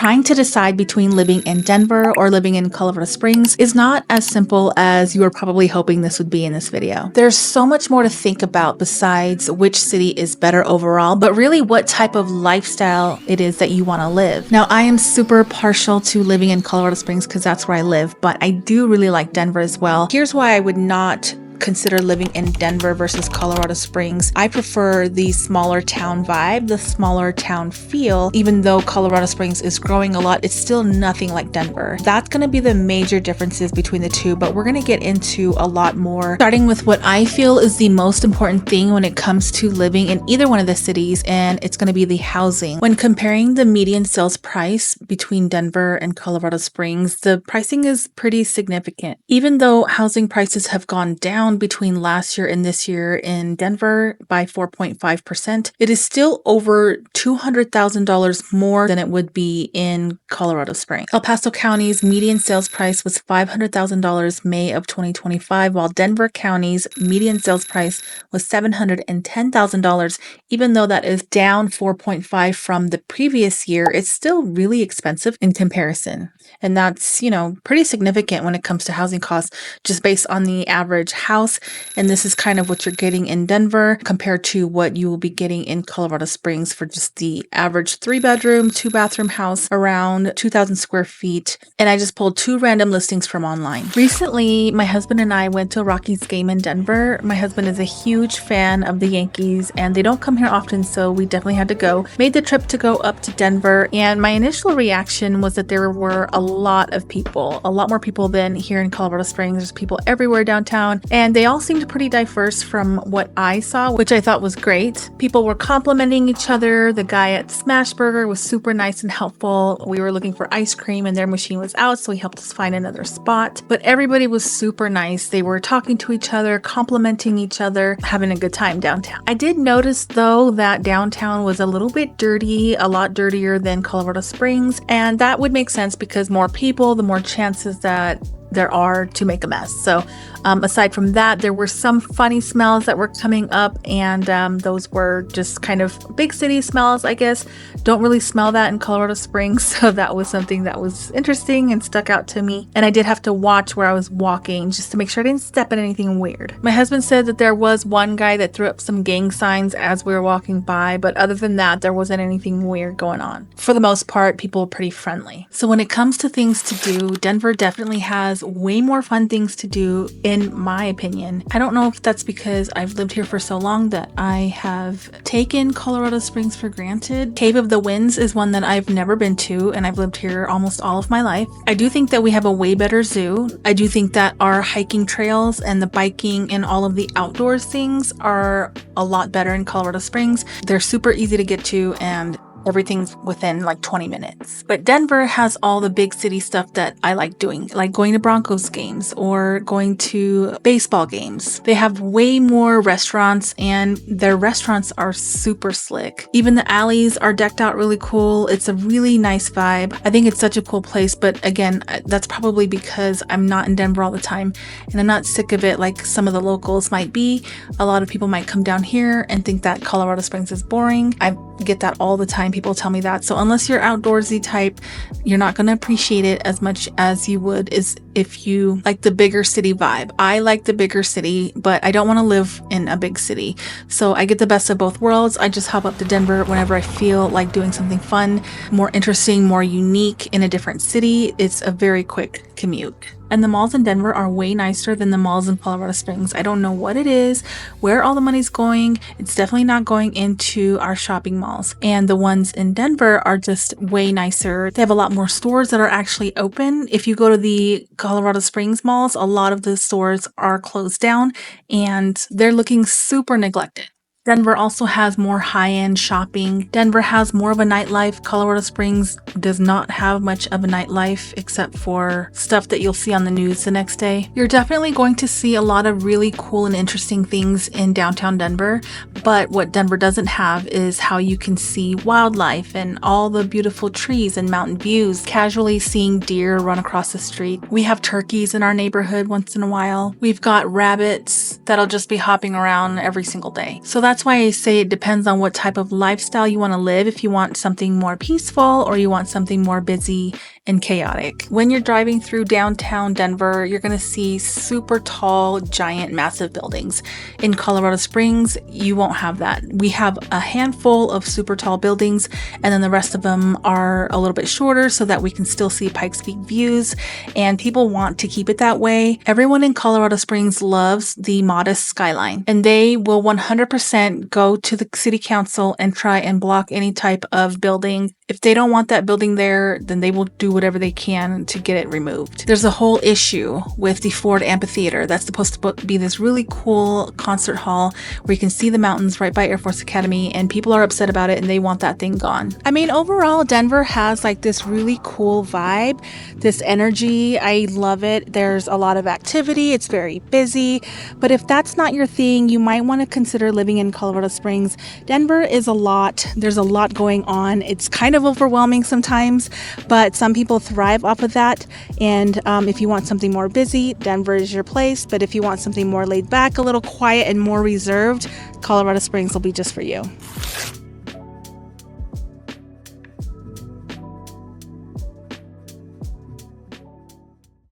trying to decide between living in Denver or living in Colorado Springs is not as simple as you were probably hoping this would be in this video. There's so much more to think about besides which city is better overall, but really what type of lifestyle it is that you want to live. Now, I am super partial to living in Colorado Springs because that's where I live, but I do really like Denver as well. Here's why I would not consider living in Denver versus Colorado Springs. I prefer the smaller town vibe, the smaller town feel. Even though Colorado Springs is growing a lot, it's still nothing like Denver. That's going to be the major differences between the two, but we're going to get into a lot more, starting with what I feel is the most important thing when it comes to living in either one of the cities, and it's going to be the housing. When comparing the median sales price between Denver and Colorado Springs, the pricing is pretty significant. Even though housing prices have gone down between last year and this year in Denver by 4.5%, it is still over $200,000 more than it would be in Colorado Springs. El Paso County's median sales price was $500,000 May of 2025, while Denver County's median sales price was $710,000. Even though that is down 4.5 from the previous year, it's still really expensive in comparison. And that's, pretty significant when it comes to housing costs, just based on the average house. And this is kind of what you're getting in Denver compared to what you will be getting in Colorado Springs for just the average 3-bedroom, 2-bathroom house around 2,000 square feet. And I just pulled 2 random listings from online. Recently, my husband and I went to a Rockies game in Denver. My husband is a huge fan of the Yankees and they don't come here often, so we definitely had to go. Made the trip to go up to Denver, and my initial reaction was that there were a lot of people, a lot more people than here in Colorado Springs. There's people everywhere downtown, and they all seemed pretty diverse from what I saw, which I thought was great. People were complimenting each other. The guy at Smashburger was super nice and helpful. We were looking for ice cream and their machine was out, so he helped us find another spot. But everybody was super nice. They were talking to each other, complimenting each other, having a good time downtown. I did notice though that downtown was a little bit dirty, a lot dirtier than Colorado Springs, and that would make sense because more people, the more chances that there are to make a mess. So aside from that, there were some funny smells that were coming up, and those were just kind of big city smells, I guess. Don't really smell that in Colorado Springs, so that was something that was interesting and stuck out to me. And I did have to watch where I was walking just to make sure I didn't step in anything weird. My husband said that there was one guy that threw up some gang signs as we were walking by, but other than that, there wasn't anything weird going on. For the most part, people were pretty friendly. So when it comes to things to do, Denver definitely has way more fun things to do, in my opinion. I don't know if that's because I've lived here for so long that I have taken Colorado Springs for granted. Cave of the Winds is one that I've never been to, and I've lived here almost all of my life. I do think that we have a way better zoo. I do think that our hiking trails and the biking and all of the outdoors things are a lot better in Colorado Springs. They're super easy to get to, and everything's within like 20 minutes. But Denver has all the big city stuff that I like doing, like going to Broncos games or going to baseball games. They have way more restaurants, and their restaurants are super slick. Even the alleys are decked out really cool. It's a really nice vibe. I think it's such a cool place, but again, that's probably because I'm not in Denver all the time and I'm not sick of it like some of the locals might be. A lot of people might come down here and think that Colorado Springs is boring. I get that all the time. People tell me that. So unless you're outdoorsy type, you're not going to appreciate it as much as you would is if you like the bigger city vibe. I like the bigger city, but I don't want to live in a big city. So I get the best of both worlds. I just hop up to Denver whenever I feel like doing something fun, more interesting, more unique in a different city. It's a very quick commute. And the malls in Denver are way nicer than the malls in Colorado Springs. I don't know what it is, where all the money's going. It's definitely not going into our shopping malls. And the ones in Denver are just way nicer. They have a lot more stores that are actually open. If you go to the Colorado Springs malls, a lot of the stores are closed down and they're looking super neglected. Denver also has more high-end shopping. Denver has more of a nightlife. Colorado Springs does not have much of a nightlife except for stuff that you'll see on the news the next day. You're definitely going to see a lot of really cool and interesting things in downtown Denver, but what Denver doesn't have is how you can see wildlife and all the beautiful trees and mountain views, casually seeing deer run across the street. We have turkeys in our neighborhood once in a while. We've got rabbits that'll just be hopping around every single day. So that's That's why I say it depends on what type of lifestyle you want to live, if you want something more peaceful or you want something more busy and chaotic. When you're driving through downtown Denver, you're going to see super tall, giant, massive buildings. In Colorado Springs, you won't have that. We have a handful of super tall buildings, and then the rest of them are a little bit shorter so that we can still see Pikes Peak views, and people want to keep it that way. Everyone in Colorado Springs loves the modest skyline, and they will 100% go to the city council and try and block any type of building. If they don't want that building there, then they will do whatever they can to get it removed. There's a whole issue with the Ford Amphitheater. That's supposed to be this really cool concert hall where you can see the mountains right by Air Force Academy, and people are upset about it and they want that thing gone. I mean, overall, Denver has like this really cool vibe, this energy. I love it. There's a lot of activity. It's very busy. But if that's not your thing, you might want to consider living in Colorado Springs. Denver is a lot. There's a lot going on. It's kind of overwhelming sometimes, but some people thrive off of that. And if you want something more busy, Denver is your place. But if you want something more laid back, a little quiet and more reserved, Colorado Springs will be just for you.